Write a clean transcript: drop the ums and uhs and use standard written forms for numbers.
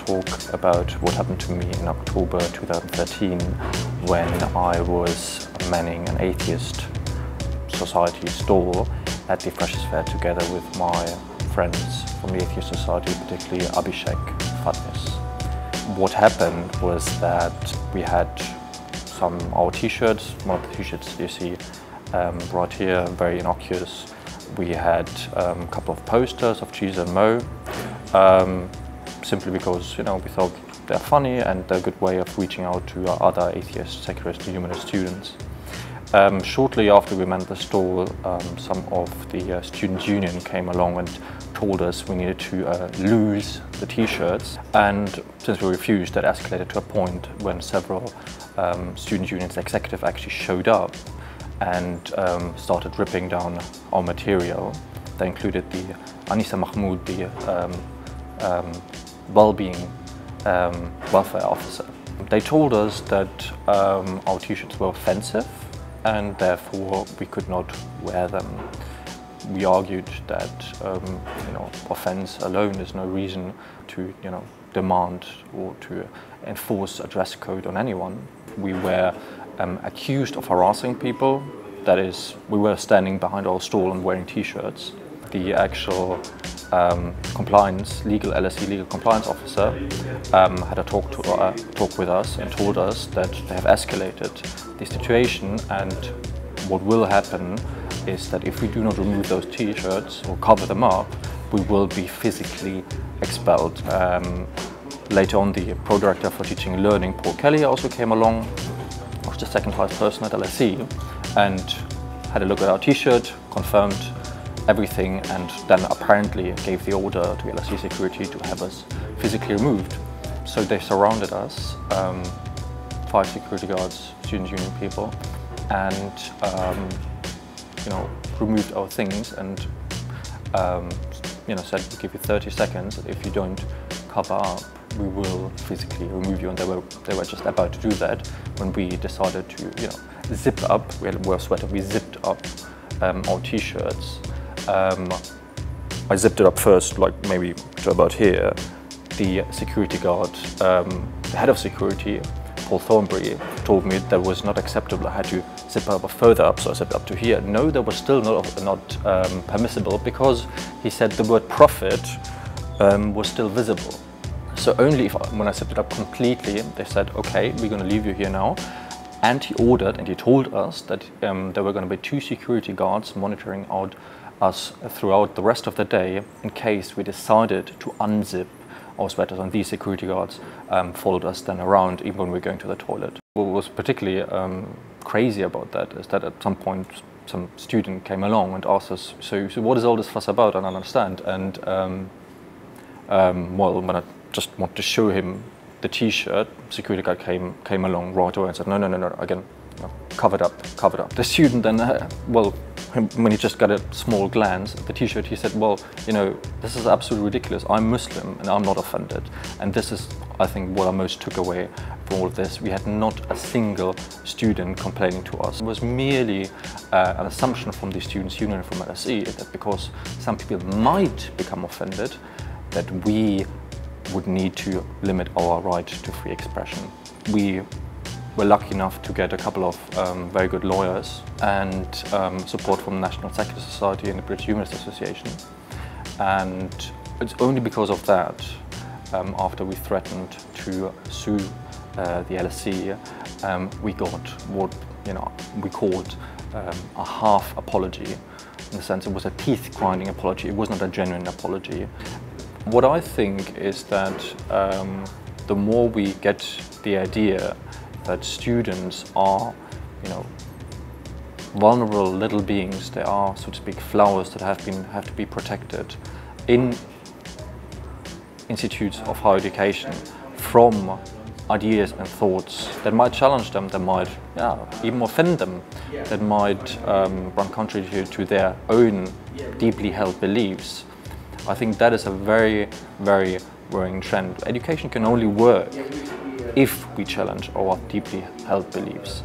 talk about what happened to me in October 2013 when I was manning an atheist society stall at the Freshers Fair together with my friends from the Atheist Society, particularly Abhishek Fatnis. What happened was that we had our t-shirts, one of the t-shirts you see right here, very innocuous. We had a couple of posters of Jesus and Mo, simply because we thought they're funny and they're a good way of reaching out to other atheist, secularist and humanist students. Shortly after we manned the stall, some of the student union came along and told us we needed to lose the t-shirts, and since we refused, that escalated to a point when several student union's executive actually showed up and started ripping down our material. They included the Anissa Mahmoud, the welfare officer. They told us that our t-shirts were offensive and therefore we could not wear them. We argued that offense alone is no reason to demand or to enforce a dress code on anyone. We were accused of harassing people. That is, we were standing behind our stall and wearing t-shirts. The actual LSE legal compliance officer had a talk with us and told us that they have escalated the situation, and what will happen is that if we do not remove those t-shirts or cover them up, we will be physically expelled. Later on, the pro-director for teaching and learning, Paul Kelly, also came along. I was the second highest person at LSE and had a look at our t-shirt, confirmed everything, and then apparently gave the order to LSE security to have us physically removed. So they surrounded us, 5 security guards, student union people, and removed our things and said, we'll give you 30 seconds. If you don't cover up, we will physically remove you. And they were just about to do that when we decided to zip up. We wore a sweater. We zipped up our t-shirts. I zipped it up first, like maybe to about here. The security guard, the head of security, Paul Thornbury, told me that was not acceptable. I had to zip up further up, so I zipped up to here. No, that was still not permissible, because he said the word profit was still visible. So only when I zipped it up completely, they said, okay, we're going to leave you here now. And he ordered and he told us that there were going to be 2 security guards monitoring us throughout the rest of the day in case we decided to unzip our sweaters, and these security guards followed us then around even when we were going to the toilet. What was particularly crazy about that is that at some point some student came along and asked us, so what is all this fuss about? I don't understand. And well, when I just wanted to show him the t-shirt, security guard came along right away and said, no, again, covered up. The student then, when he just got a small glance at the t-shirt, he said, well, this is absolutely ridiculous. I'm Muslim and I'm not offended. And this is, I think, what I most took away from all of this. We had not a single student complaining to us. It was merely an assumption from the students' union from LSE that because some people might become offended, that we would need to limit our right to free expression. We were lucky enough to get a couple of very good lawyers and support from the National Secularist Society and the British Humanist Association. And it's only because of that, after we threatened to sue the LSE, we got what we called a half apology. In the sense, it was a teeth-grinding apology. It was not a genuine apology. What I think is that the more we get the idea that students are, vulnerable little beings, they are, so to speak, flowers that have to be protected in institutes of higher education from ideas and thoughts that might challenge them, that might even offend them, that might run contrary to their own deeply held beliefs. I think that is a very, very worrying trend. Education can only work if we challenge our deeply held beliefs.